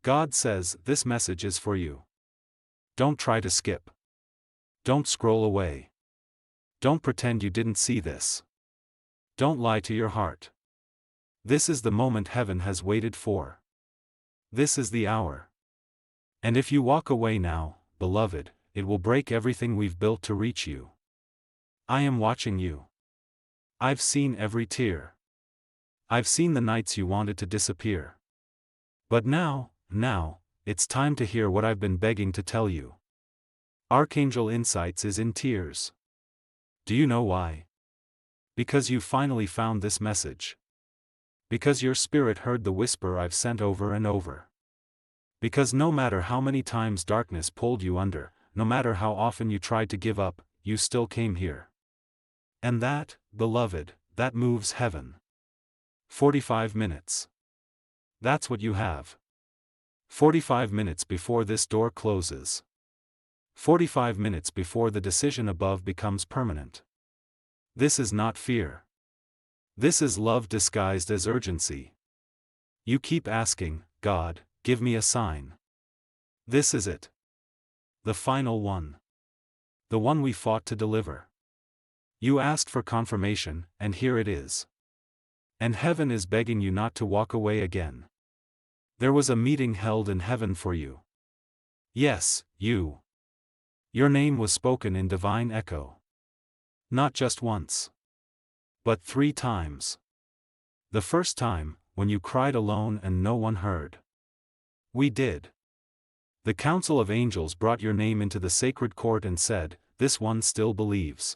God says, this message is for you. Don't try to skip. Don't scroll away. Don't pretend you didn't see this. Don't lie to your heart. This is the moment heaven has waited for. This is the hour. And if you walk away now, beloved, it will break everything we've built to reach you. I am watching you. I've seen every tear. I've seen the nights you wanted to disappear. But now, it's time to hear what I've been begging to tell you. Archangel Insights is in tears. Do you know why? Because you finally found this message. Because your spirit heard the whisper I've sent over and over. Because no matter how many times darkness pulled you under, no matter how often you tried to give up, you still came here. And that, beloved, that moves heaven. 45 minutes. That's what you have. 45 minutes before this door closes. 45 minutes before the decision above becomes permanent. This is not fear. This is love disguised as urgency. You keep asking, God, give me a sign. This is it. The final one. The one we fought to deliver. You asked for confirmation, and here it is. And heaven is begging you not to walk away again. There was a meeting held in heaven for you. Yes, you. Your name was spoken in divine echo. Not just once. But 3 times. The first time, when you cried alone and no one heard. We did. The council of angels brought your name into the sacred court and said, this one still believes.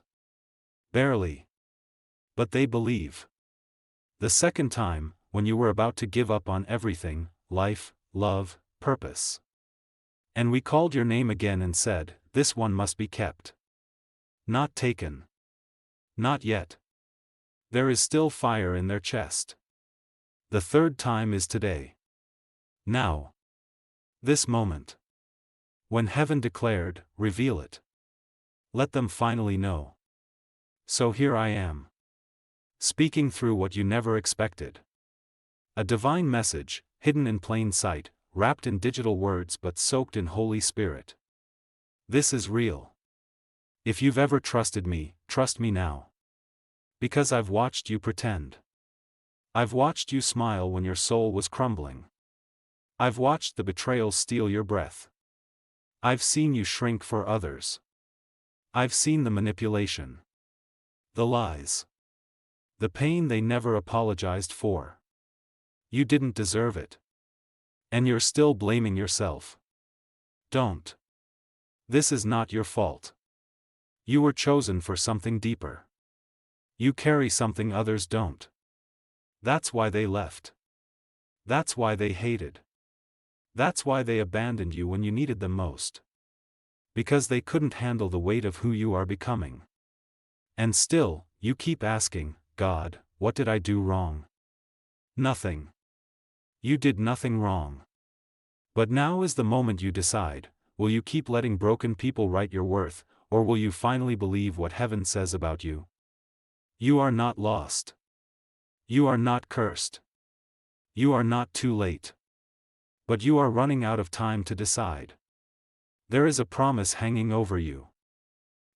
Barely. But they believe. The second time, when you were about to give up on everything, life, love, purpose. And we called your name again and said, this one must be kept. Not taken. Not yet. There is still fire in their chest. The third time is today. Now. This moment. When heaven declared, reveal it. Let them finally know. So here I am. Speaking through what you never expected. A divine message, hidden in plain sight, wrapped in digital words but soaked in Holy Spirit. This is real. If you've ever trusted me, trust me now. Because I've watched you pretend. I've watched you smile when your soul was crumbling. I've watched the betrayal steal your breath. I've seen you shrink for others. I've seen the manipulation. The lies. The pain they never apologized for. You didn't deserve it. And you're still blaming yourself. Don't. This is not your fault. You were chosen for something deeper. You carry something others don't. That's why they left. That's why they hated. That's why they abandoned you when you needed them most. Because they couldn't handle the weight of who you are becoming. And still, you keep asking, God, what did I do wrong? Nothing. You did nothing wrong. But now is the moment you decide, will you keep letting broken people write your worth, or will you finally believe what heaven says about you? You are not lost. You are not cursed. You are not too late. But you are running out of time to decide. There is a promise hanging over you.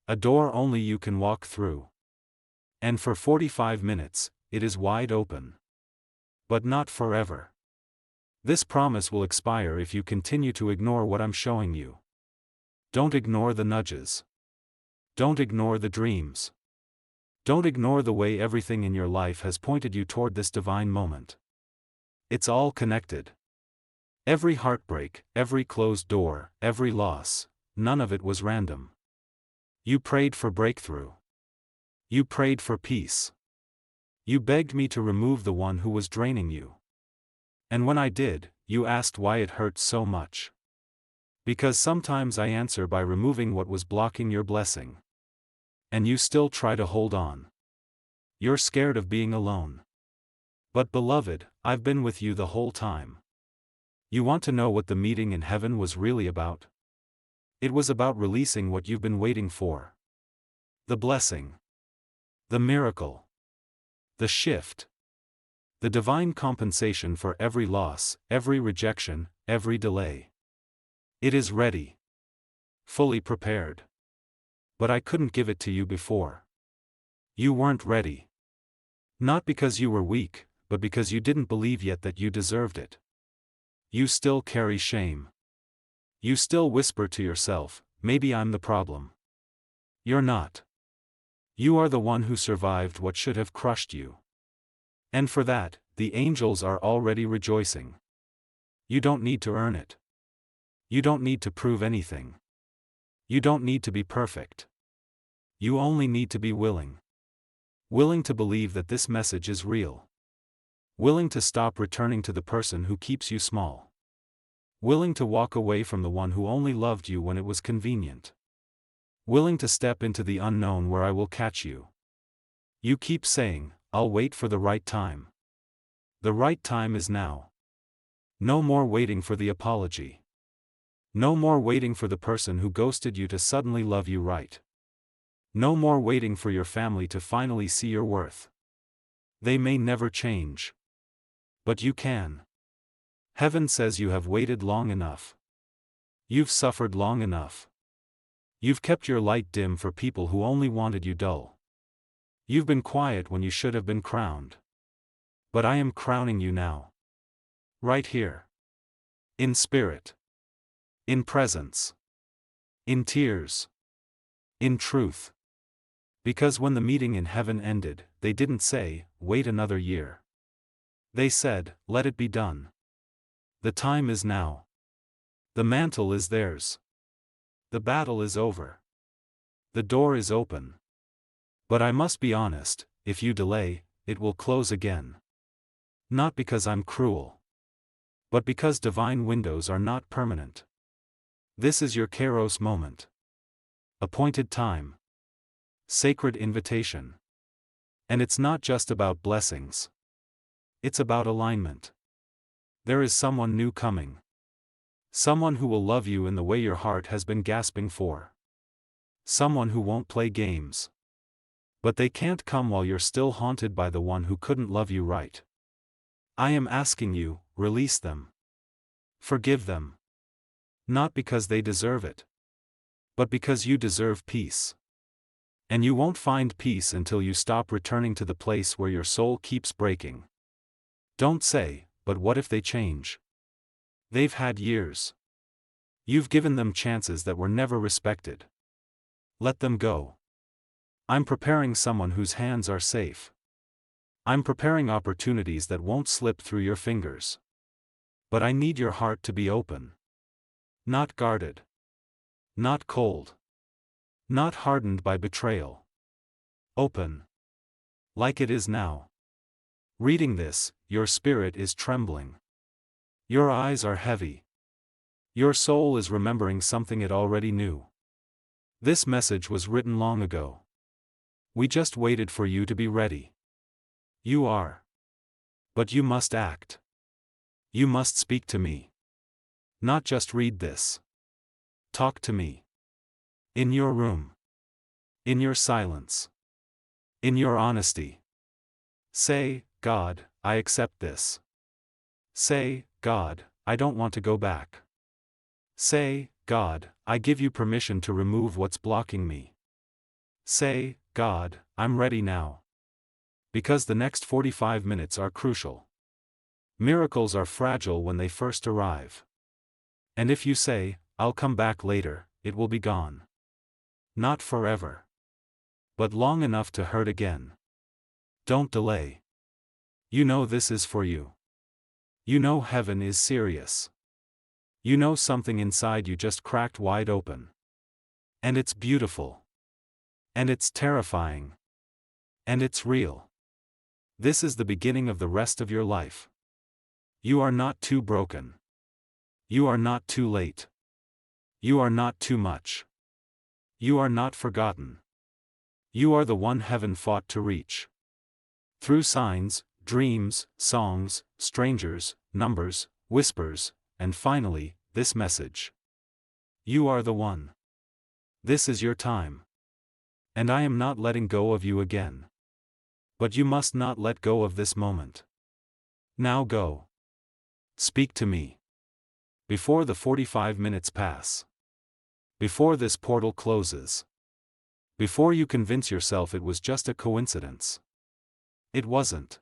A door only you can walk through. And for 45 minutes, it is wide open. But not forever. This promise will expire if you continue to ignore what I'm showing you. Don't ignore the nudges. Don't ignore the dreams. Don't ignore the way everything in your life has pointed you toward this divine moment. It's all connected. Every heartbreak, every closed door, every loss, none of it was random. You prayed for breakthrough. You prayed for peace. You begged me to remove the one who was draining you. And when I did, you asked why it hurt so much. Because sometimes I answer by removing what was blocking your blessing. And you still try to hold on. You're scared of being alone. But beloved, I've been with you the whole time. You want to know what the meeting in heaven was really about? It was about releasing what you've been waiting for. The blessing. The miracle. The shift. The divine compensation for every loss, every rejection, every delay. It is ready. Fully prepared. But I couldn't give it to you before. You weren't ready. Not because you were weak, but because you didn't believe yet that you deserved it. You still carry shame. You still whisper to yourself, maybe I'm the problem. You're not. You are the one who survived what should have crushed you. And for that, the angels are already rejoicing. You don't need to earn it. You don't need to prove anything. You don't need to be perfect. You only need to be willing. Willing to believe that this message is real. Willing to stop returning to the person who keeps you small. Willing to walk away from the one who only loved you when it was convenient. Willing to step into the unknown where I will catch you. You keep saying, I'll wait for the right time. The right time is now. No more waiting for the apology. No more waiting for the person who ghosted you to suddenly love you right. No more waiting for your family to finally see your worth. They may never change. But you can. Heaven says you have waited long enough. You've suffered long enough. You've kept your light dim for people who only wanted you dull. You've been quiet when you should have been crowned. But I am crowning you now. Right here. In spirit. In presence. In tears. In truth. Because when the meeting in heaven ended, they didn't say, wait another year. They said, let it be done. The time is now. The mantle is theirs. The battle is over. The door is open. But I must be honest, if you delay, it will close again. Not because I'm cruel. But because divine windows are not permanent. This is your Kairos moment. Appointed time. Sacred invitation. And it's not just about blessings. It's about alignment. There is someone new coming. Someone who will love you in the way your heart has been gasping for. Someone who won't play games. But they can't come while you're still haunted by the one who couldn't love you right. I am asking you, release them. Forgive them. Not because they deserve it. But because you deserve peace. And you won't find peace until you stop returning to the place where your soul keeps breaking. Don't say, but what if they change? They've had years. You've given them chances that were never respected. Let them go. I'm preparing someone whose hands are safe. I'm preparing opportunities that won't slip through your fingers. But I need your heart to be open. Not guarded. Not cold. Not hardened by betrayal. Open. Like it is now. Reading this, your spirit is trembling. Your eyes are heavy. Your soul is remembering something it already knew. This message was written long ago. We just waited for you to be ready. You are. But you must act. You must speak to me. Not just read this. Talk to me. In your room. In your silence. In your honesty. Say, God, I accept this. Say, God, I don't want to go back. Say, God, I give you permission to remove what's blocking me. Say, God, I'm ready now. Because the next 45 minutes are crucial. Miracles are fragile when they first arrive. And if you say, I'll come back later, it will be gone. Not forever. But long enough to hurt again. Don't delay. You know this is for you. You know heaven is serious. You know something inside you just cracked wide open. And it's beautiful. And it's terrifying. And it's real. This is the beginning of the rest of your life. You are not too broken. You are not too late. You are not too much. You are not forgotten. You are the one heaven fought to reach. Through signs, dreams, songs, strangers, numbers, whispers, and finally, this message. You are the one. This is your time. And I am not letting go of you again. But you must not let go of this moment. Now go. Speak to me. Before the 45 minutes pass. Before this portal closes. Before you convince yourself it was just a coincidence. It wasn't.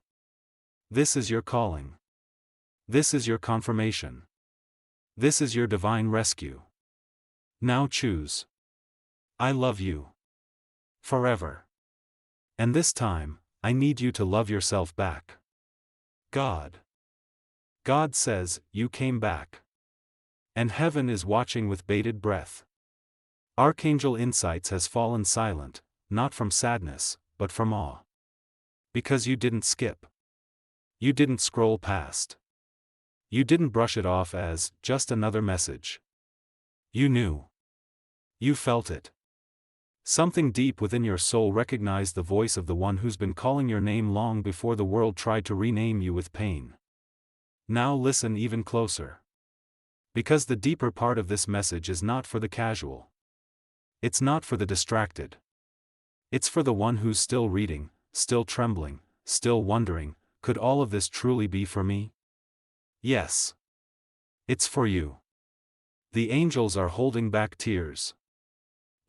This is your calling. This is your confirmation. This is your divine rescue. Now choose. I love you. Forever. And this time, I need you to love yourself back. God. God says, you came back. And heaven is watching with bated breath. Archangel Insights has fallen silent, not from sadness, but from awe. Because you didn't skip. You didn't scroll past. You didn't brush it off as just another message. You knew. You felt it. Something deep within your soul recognized the voice of the one who's been calling your name long before the world tried to rename you with pain. Now listen even closer. Because the deeper part of this message is not for the casual. It's not for the distracted. It's for the one who's still reading, still trembling, still wondering, could all of this truly be for me? Yes. It's for you. The angels are holding back tears.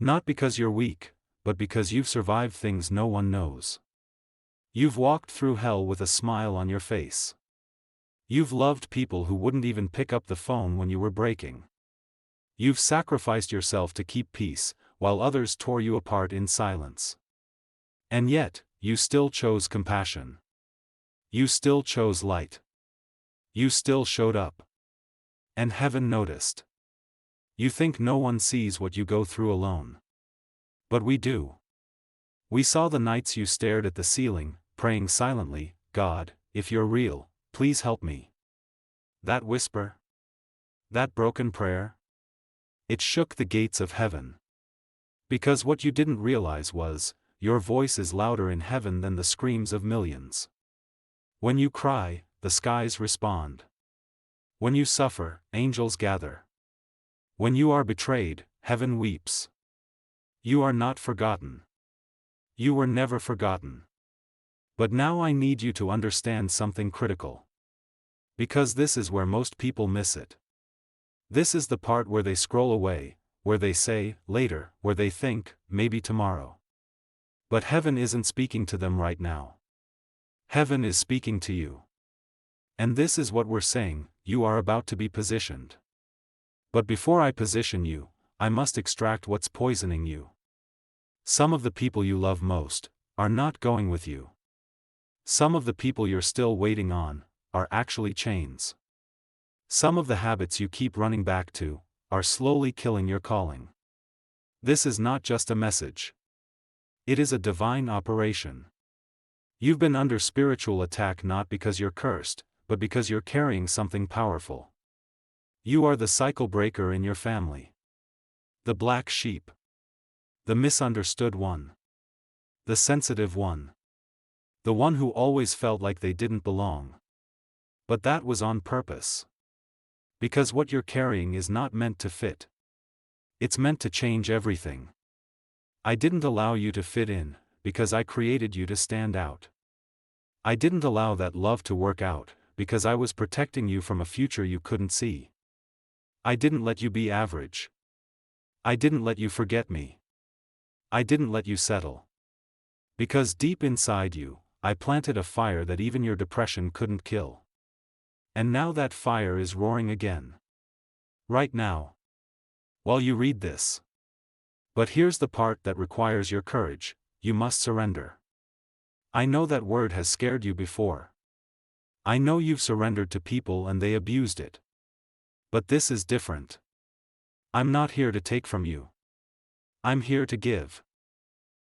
Not because you're weak, but because you've survived things no one knows. You've walked through hell with a smile on your face. You've loved people who wouldn't even pick up the phone when you were breaking. You've sacrificed yourself to keep peace, while others tore you apart in silence. And yet, you still chose compassion. You still chose light. You still showed up. And heaven noticed. You think no one sees what you go through alone. But we do. We saw the nights you stared at the ceiling, praying silently, God, if you're real, please help me. That whisper? That broken prayer? It shook the gates of heaven. Because what you didn't realize was, your voice is louder in heaven than the screams of millions. When you cry, the skies respond. When you suffer, angels gather. When you are betrayed, heaven weeps. You are not forgotten. You were never forgotten. But now I need you to understand something critical. Because this is where most people miss it. This is the part where they scroll away, where they say, later, where they think, maybe tomorrow. But heaven isn't speaking to them right now. Heaven is speaking to you. And this is what we're saying, you are about to be positioned. But before I position you, I must extract what's poisoning you. Some of the people you love most are not going with you. Some of the people you're still waiting on are actually chains. Some of the habits you keep running back to are slowly killing your calling. This is not just a message. It is a divine operation. You've been under spiritual attack not because you're cursed, but because you're carrying something powerful. You are the cycle breaker in your family. The black sheep. The misunderstood one. The sensitive one. The one who always felt like they didn't belong. But that was on purpose. Because what you're carrying is not meant to fit. It's meant to change everything. I didn't allow you to fit in, because I created you to stand out. I didn't allow that love to work out, because I was protecting you from a future you couldn't see. I didn't let you be average. I didn't let you forget me. I didn't let you settle. Because deep inside you, I planted a fire that even your depression couldn't kill. And now that fire is roaring again. Right now. While you read this. But here's the part that requires your courage, you must surrender. I know that word has scared you before. I know you've surrendered to people and they abused it. But this is different. I'm not here to take from you. I'm here to give.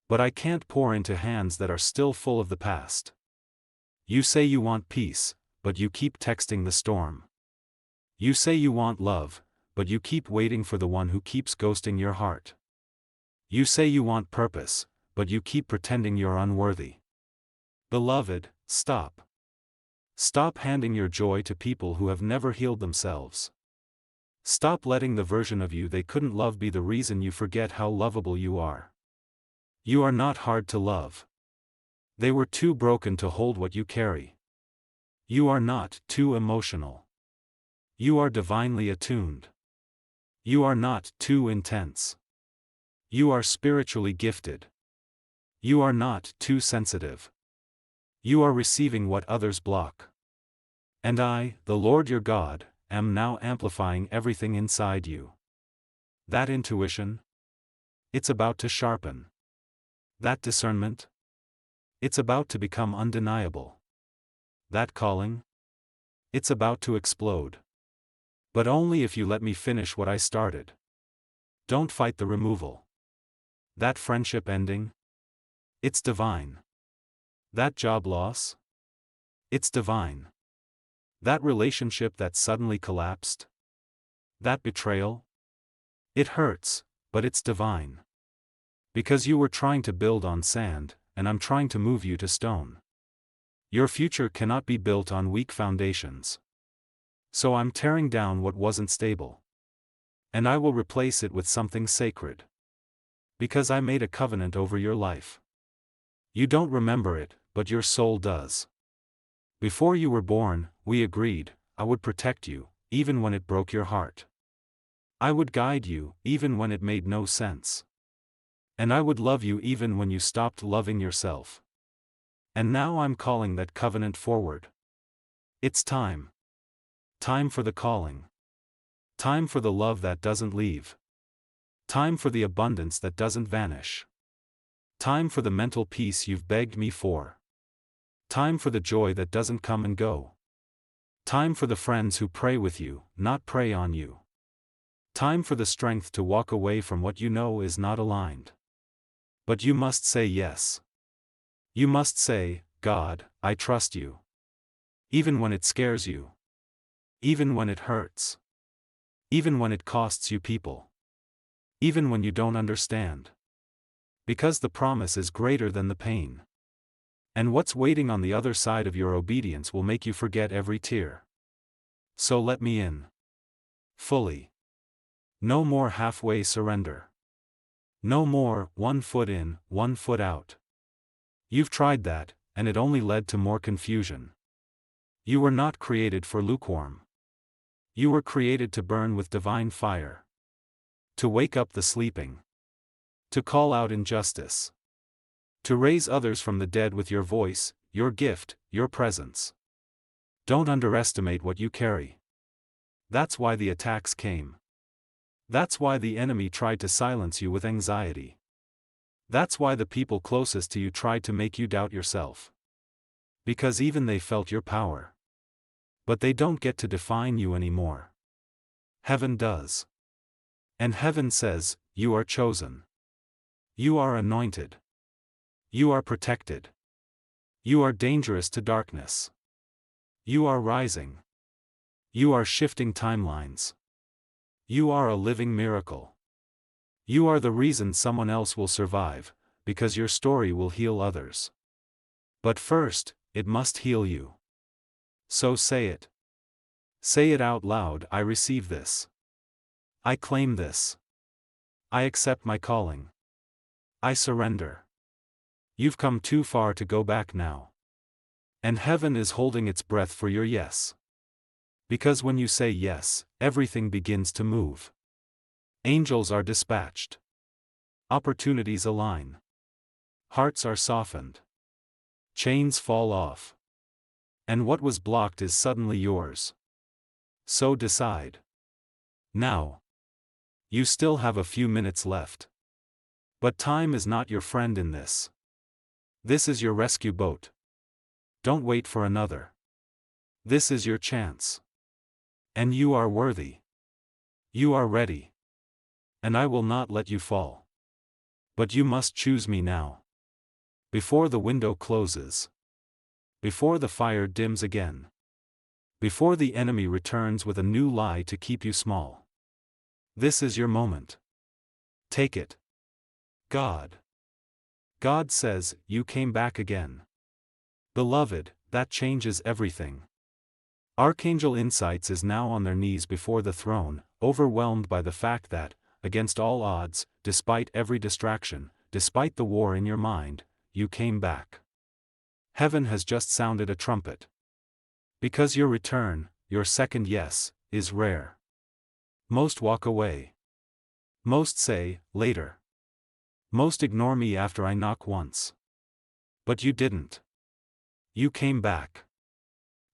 But I can't pour into hands that are still full of the past. You say you want peace, but you keep texting the storm. You say you want love, but you keep waiting for the one who keeps ghosting your heart. You say you want purpose, but you keep pretending you're unworthy. Beloved, stop. Stop handing your joy to people who have never healed themselves. Stop letting the version of you they couldn't love be the reason you forget how lovable you are. You are not hard to love. They were too broken to hold what you carry. You are not too emotional. You are divinely attuned. You are not too intense. You are spiritually gifted. You are not too sensitive. You are receiving what others block. And I, the Lord your God, am now amplifying everything inside you. That intuition? It's about to sharpen. That discernment? It's about to become undeniable. That calling? It's about to explode. But only if you let me finish what I started. Don't fight the removal. That friendship ending? It's divine. That job loss? It's divine. That relationship that suddenly collapsed? That betrayal? It hurts, but it's divine. Because you were trying to build on sand, and I'm trying to move you to stone. Your future cannot be built on weak foundations. So I'm tearing down what wasn't stable. And I will replace it with something sacred. Because I made a covenant over your life. You don't remember it, but your soul does. Before you were born, we agreed, I would protect you, even when it broke your heart. I would guide you, even when it made no sense. And I would love you even when you stopped loving yourself. And now I'm calling that covenant forward. It's time. Time for the calling. Time for the love that doesn't leave. Time for the abundance that doesn't vanish. Time for the mental peace you've begged me for. Time for the joy that doesn't come and go. Time for the friends who pray with you, not prey on you. Time for the strength to walk away from what you know is not aligned. But you must say yes. You must say, God, I trust you. Even when it scares you. Even when it hurts. Even when it costs you people. Even when you don't understand. Because the promise is greater than the pain. And what's waiting on the other side of your obedience will make you forget every tear. So let me in. Fully. No more halfway surrender. No more, 1 foot in, 1 foot out. You've tried that, and it only led to more confusion. You were not created for lukewarm. You were created to burn with divine fire. To wake up the sleeping. To call out injustice. To raise others from the dead with your voice, your gift, your presence. Don't underestimate what you carry. That's why the attacks came. That's why the enemy tried to silence you with anxiety. That's why the people closest to you tried to make you doubt yourself. Because even they felt your power. But they don't get to define you anymore. Heaven does. And heaven says, you are chosen. You are anointed. You are protected. You are dangerous to darkness. You are rising. You are shifting timelines. You are a living miracle. You are the reason someone else will survive, because your story will heal others. But first, it must heal you. So say it. Say it out loud, I receive this. I claim this. I accept my calling. I surrender. You've come too far to go back now. And heaven is holding its breath for your yes. Because when you say yes, everything begins to move. Angels are dispatched. Opportunities align. Hearts are softened. Chains fall off. And what was blocked is suddenly yours. So decide. Now. You still have a few minutes left. But time is not your friend in this. This is your rescue boat. Don't wait for another. This is your chance. And you are worthy. You are ready. And I will not let you fall. But you must choose me now. Before the window closes. Before the fire dims again. Before the enemy returns with a new lie to keep you small. This is your moment. Take it. God. God says, you came back again. Beloved, that changes everything. Archangel Insights is now on their knees before the throne, overwhelmed by the fact that, against all odds, despite every distraction, despite the war in your mind, you came back. Heaven has just sounded a trumpet. Because your return, your second yes, is rare. Most walk away. Most say, later. Most ignore me after I knock once. But you didn't. You came back.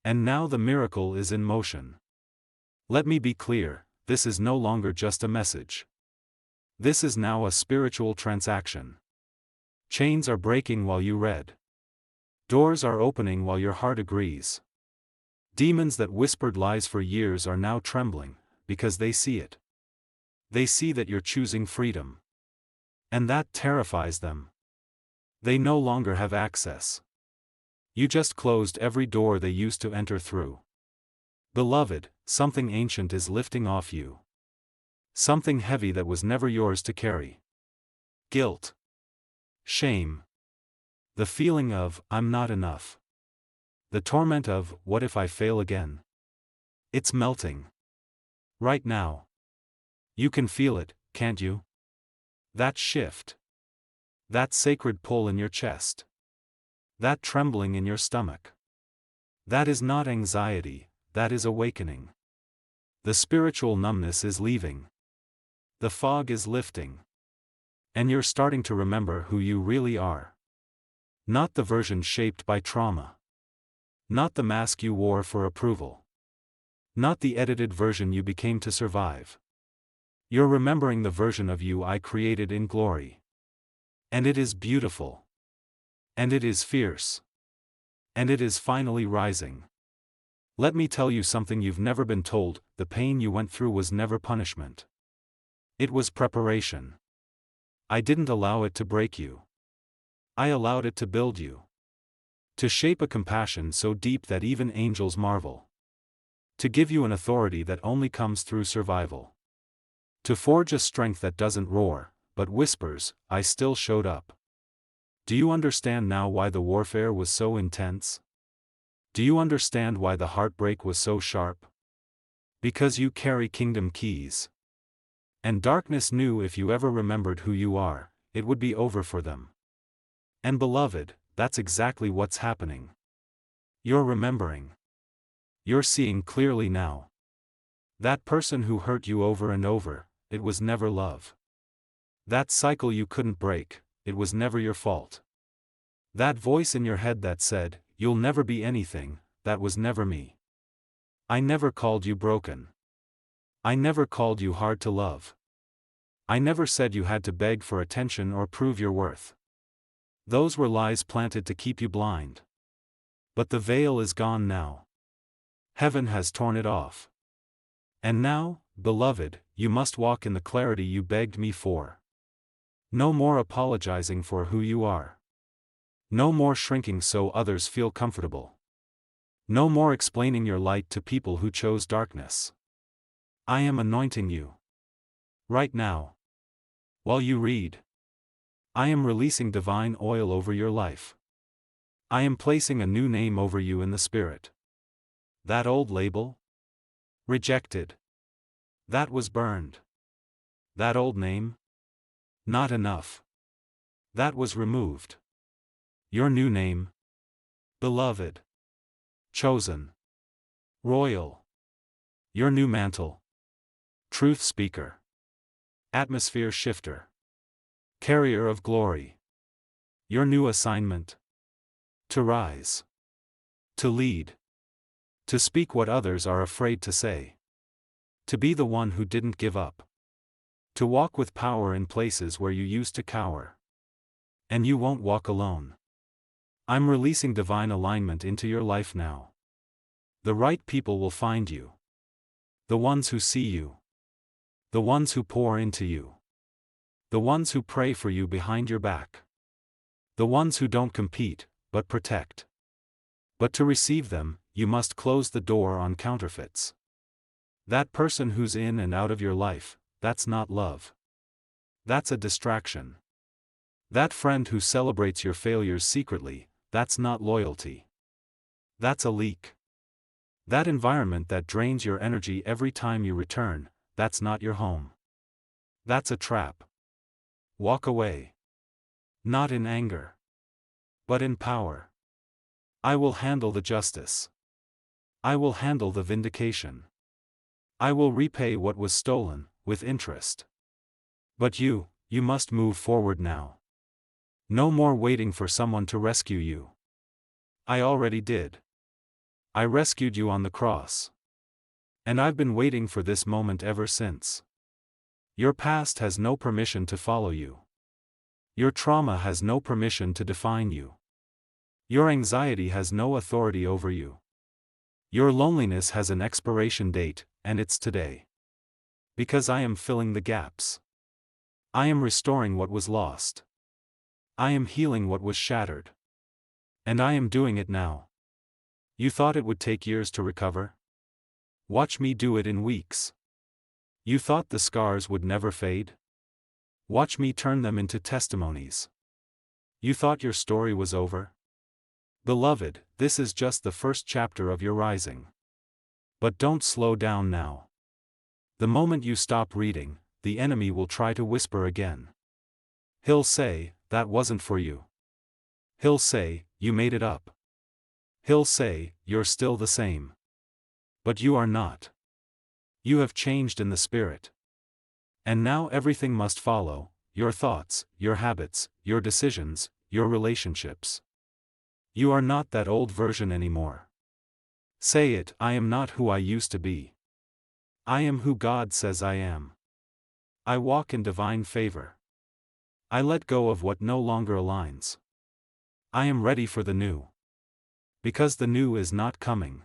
And now the miracle is in motion. Let me be clear, this is no longer just a message. This is now a spiritual transaction. Chains are breaking while you read. Doors are opening while your heart agrees. Demons that whispered lies for years are now trembling, because they see it. They see that you're choosing freedom. And that terrifies them. They no longer have access. You just closed every door they used to enter through. Beloved, something ancient is lifting off you. Something heavy that was never yours to carry. Guilt. Shame. The feeling of, I'm not enough. The torment of, what if I fail again? It's melting. Right now. You can feel it, can't you? That shift. That sacred pull in your chest. That trembling in your stomach. That is not anxiety, that is awakening. The spiritual numbness is leaving. The fog is lifting. And you're starting to remember who you really are. Not the version shaped by trauma. Not the mask you wore for approval. Not the edited version you became to survive. You're remembering the version of you I created in glory. And it is beautiful. And it is fierce. And it is finally rising. Let me tell you something you've never been told, the pain you went through was never punishment. It was preparation. I didn't allow it to break you. I allowed it to build you. To shape a compassion so deep that even angels marvel. To give you an authority that only comes through survival. To forge a strength that doesn't roar, but whispers, I still showed up. Do you understand now why the warfare was so intense? Do you understand why the heartbreak was so sharp? Because you carry kingdom keys. And darkness knew if you ever remembered who you are, it would be over for them. And beloved, that's exactly what's happening. You're remembering. You're seeing clearly now. That person who hurt you over and over, it was never love. That cycle you couldn't break, it was never your fault. That voice in your head that said, you'll never be anything, that was never me. I never called you broken. I never called you hard to love. I never said you had to beg for attention or prove your worth. Those were lies planted to keep you blind. But the veil is gone now. Heaven has torn it off. And now, beloved, you must walk in the clarity you begged me for. No more apologizing for who you are. No more shrinking so others feel comfortable. No more explaining your light to people who chose darkness. I am anointing you. Right now. While you read. I am releasing divine oil over your life. I am placing a new name over you in the spirit. That old label? Rejected. That was burned. That old name? Not enough. That was removed. Your new name? Beloved. Chosen. Royal. Your new mantle? Truth speaker. Atmosphere shifter. Carrier of glory. Your new assignment? To rise. To lead. To speak what others are afraid to say. To be the one who didn't give up. To walk with power in places where you used to cower. And you won't walk alone. I'm releasing divine alignment into your life now. The right people will find you. The ones who see you. The ones who pour into you. The ones who pray for you behind your back. The ones who don't compete, but protect. But to receive them, you must close the door on counterfeits. That person who's in and out of your life, that's not love. That's a distraction. That friend who celebrates your failures secretly, that's not loyalty. That's a leak. That environment that drains your energy every time you return, that's not your home. That's a trap. Walk away. Not in anger. But in power. I will handle the justice. I will handle the vindication. I will repay what was stolen, with interest. But you must move forward now. No more waiting for someone to rescue you. I already did. I rescued you on the cross. And I've been waiting for this moment ever since. Your past has no permission to follow you. Your trauma has no permission to define you. Your anxiety has no authority over you. Your loneliness has an expiration date, and it's today. Because I am filling the gaps. I am restoring what was lost. I am healing what was shattered. And I am doing it now. You thought it would take years to recover? Watch me do it in weeks. You thought the scars would never fade? Watch me turn them into testimonies. You thought your story was over? Beloved, this is just the first chapter of your rising. But don't slow down now. The moment you stop reading, the enemy will try to whisper again. He'll say, that wasn't for you. He'll say, you made it up. He'll say, you're still the same. But you are not. You have changed in the spirit. And now everything must follow, your thoughts, your habits, your decisions, your relationships. You are not that old version anymore. Say it, I am not who I used to be. I am who God says I am. I walk in divine favor. I let go of what no longer aligns. I am ready for the new. Because the new is not coming.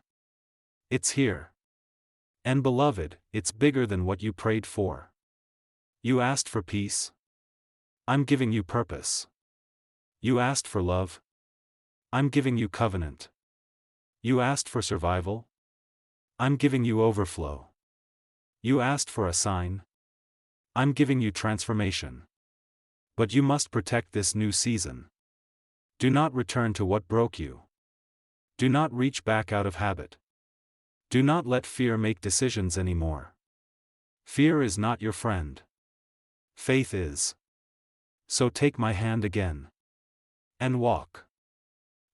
It's here. And beloved, it's bigger than what you prayed for. You asked for peace. I'm giving you purpose. You asked for love. I'm giving you covenant. You asked for survival. I'm giving you overflow. You asked for a sign. I'm giving you transformation. But you must protect this new season. Do not return to what broke you. Do not reach back out of habit. Do not let fear make decisions anymore. Fear is not your friend. Faith is. So take my hand again. And walk.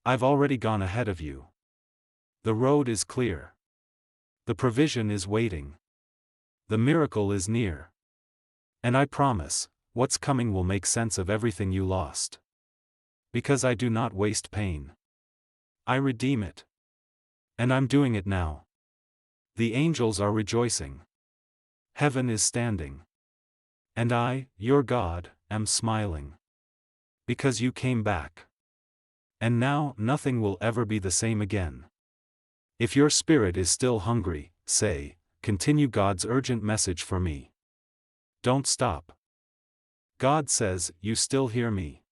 I've already gone ahead of you. The road is clear. The provision is waiting. The miracle is near. And I promise, what's coming will make sense of everything you lost. Because I do not waste pain. I redeem it. And I'm doing it now. The angels are rejoicing. Heaven is standing. And I, your God, am smiling. Because you came back. And now nothing will ever be the same again. If your spirit is still hungry, say, continue God's urgent message for me. Don't stop. God says, you still hear me.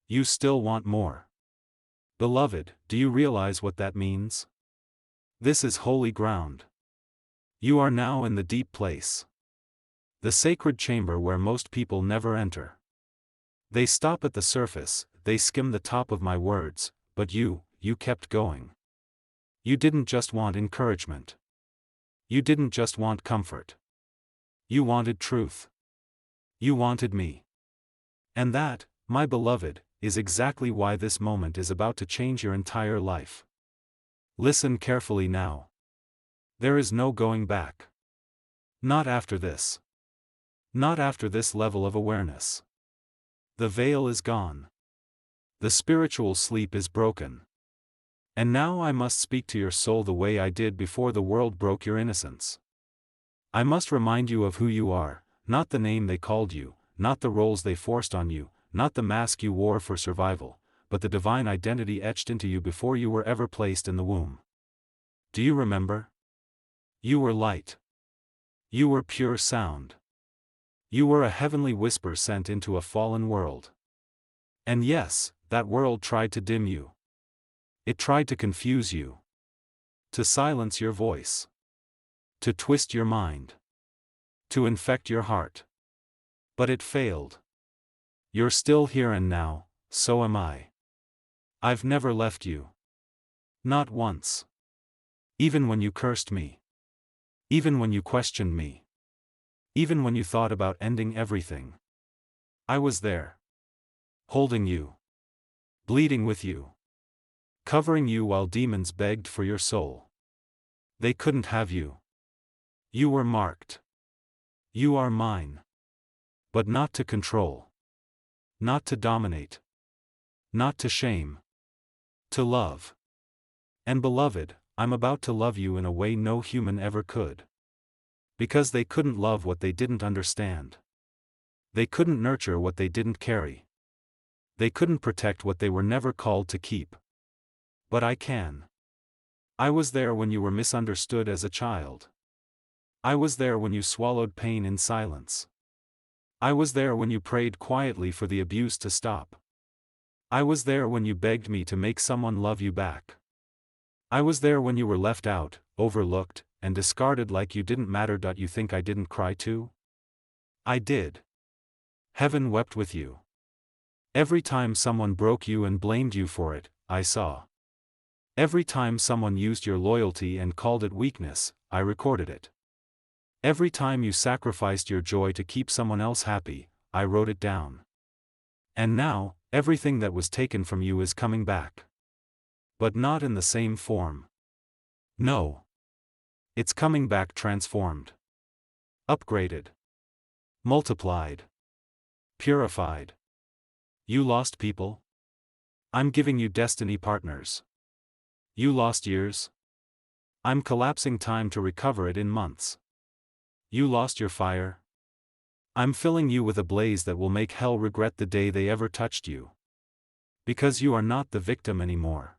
You still want more. Beloved, do you realize what that means? This is holy ground. You are now in the deep place. The sacred chamber where most people never enter. They stop at the surface, they skim the top of my words, but you kept going. You didn't just want encouragement. You didn't just want comfort. You wanted truth. You wanted me. And that, my beloved, is exactly why this moment is about to change your entire life. Listen carefully now. There is no going back. Not after this. Not after this level of awareness. The veil is gone. The spiritual sleep is broken. And now I must speak to your soul the way I did before the world broke your innocence. I must remind you of who you are, not the name they called you, not the roles they forced on you, not the mask you wore for survival, but the divine identity etched into you before you were ever placed in the womb. Do you remember? You were light. You were pure sound. You were a heavenly whisper sent into a fallen world. And yes, that world tried to dim you. It tried to confuse you. To silence your voice. To twist your mind. To infect your heart. But it failed. You're still here and now, so am I. I've never left you. Not once. Even when you cursed me. Even when you questioned me. Even when you thought about ending everything. I was there. Holding you. Bleeding with you. Covering you while demons begged for your soul. They couldn't have you. You were marked. You are mine. But not to control. Not to dominate. Not to shame. To love. And beloved, I'm about to love you in a way no human ever could. Because they couldn't love what they didn't understand. They couldn't nurture what they didn't carry. They couldn't protect what they were never called to keep. But I can. I was there when you were misunderstood as a child. I was there when you swallowed pain in silence. I was there when you prayed quietly for the abuse to stop. I was there when you begged me to make someone love you back. I was there when you were left out, overlooked, and discarded like you didn't matter. You think I didn't cry too? I did. Heaven wept with you. Every time someone broke you and blamed you for it, I saw. Every time someone used your loyalty and called it weakness, I recorded it. Every time you sacrificed your joy to keep someone else happy, I wrote it down. And now, everything that was taken from you is coming back. But not in the same form. No. It's coming back transformed. Upgraded. Multiplied. Purified. You lost people? I'm giving you destiny partners. You lost years? I'm collapsing time to recover it in months. You lost your fire? I'm filling you with a blaze that will make hell regret the day they ever touched you. Because you are not the victim anymore.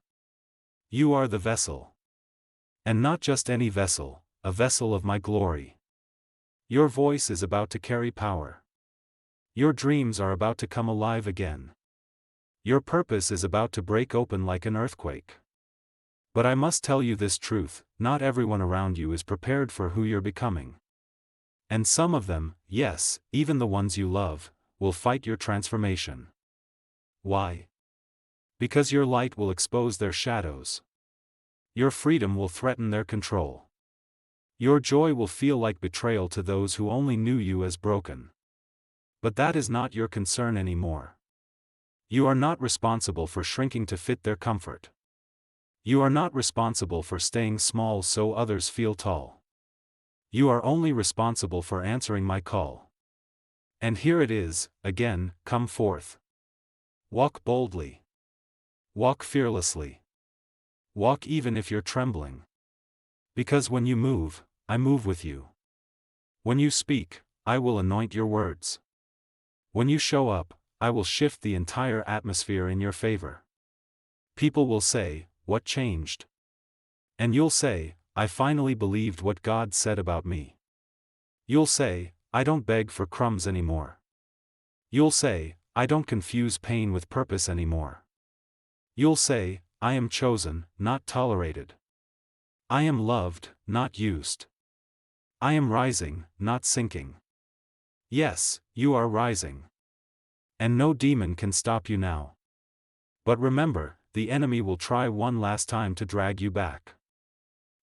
You are the vessel. And not just any vessel, a vessel of my glory. Your voice is about to carry power. Your dreams are about to come alive again. Your purpose is about to break open like an earthquake. But I must tell you this truth, not everyone around you is prepared for who you're becoming. And some of them, yes, even the ones you love, will fight your transformation. Why? Because your light will expose their shadows. Your freedom will threaten their control. Your joy will feel like betrayal to those who only knew you as broken. But that is not your concern anymore. You are not responsible for shrinking to fit their comfort. You are not responsible for staying small so others feel tall. You are only responsible for answering my call. And here it is, again, come forth. Walk boldly. Walk fearlessly. Walk even if you're trembling. Because when you move, I move with you. When you speak, I will anoint your words. When you show up, I will shift the entire atmosphere in your favor. People will say, "What changed?" And you'll say, "I finally believed what God said about me." You'll say, "I don't beg for crumbs anymore." You'll say, "I don't confuse pain with purpose anymore." You'll say, "I am chosen, not tolerated. I am loved, not used. I am rising, not sinking." Yes, you are rising. And no demon can stop you now. But remember, the enemy will try one last time to drag you back.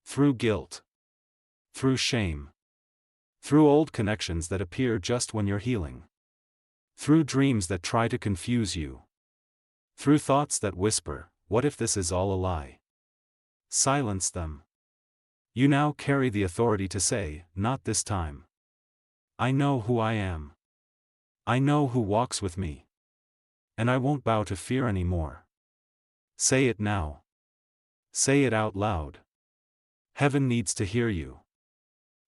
Through guilt. Through shame. Through old connections that appear just when you're healing. Through dreams that try to confuse you. Through thoughts that whisper, "What if this is all a lie?" Silence them. You now carry the authority to say, "Not this time. I know who I am. I know who walks with me. And I won't bow to fear anymore." Say it now. Say it out loud. Heaven needs to hear you.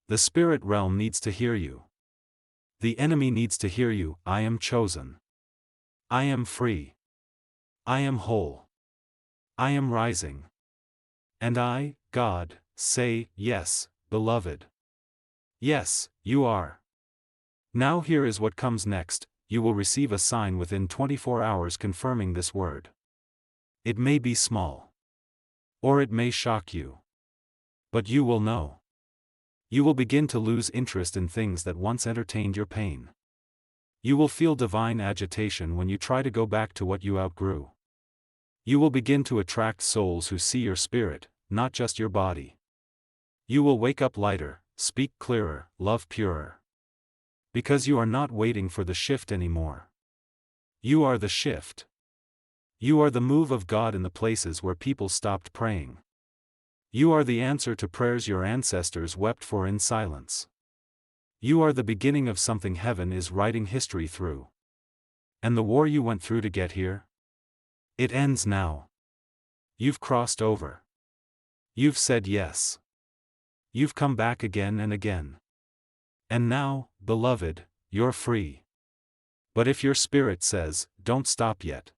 The spirit realm needs to hear you. The enemy needs to hear you. I am chosen. I am free. I am whole. I am rising. And I, God, say, yes, beloved. Yes, you are. Now here is what comes next. You will receive a sign within 24 hours confirming this word. It may be small. Or it may shock you. But you will know. You will begin to lose interest in things that once entertained your pain. You will feel divine agitation when you try to go back to what you outgrew. You will begin to attract souls who see your spirit, not just your body. You will wake up lighter, speak clearer, love purer. Because you are not waiting for the shift anymore. You are the shift. You are the move of God in the places where people stopped praying. You are the answer to prayers your ancestors wept for in silence. You are the beginning of something heaven is writing history through. And the war you went through to get here? It ends now. You've crossed over. You've said yes. You've come back again and again. And now, beloved, you're free. But if your spirit says, don't stop yet,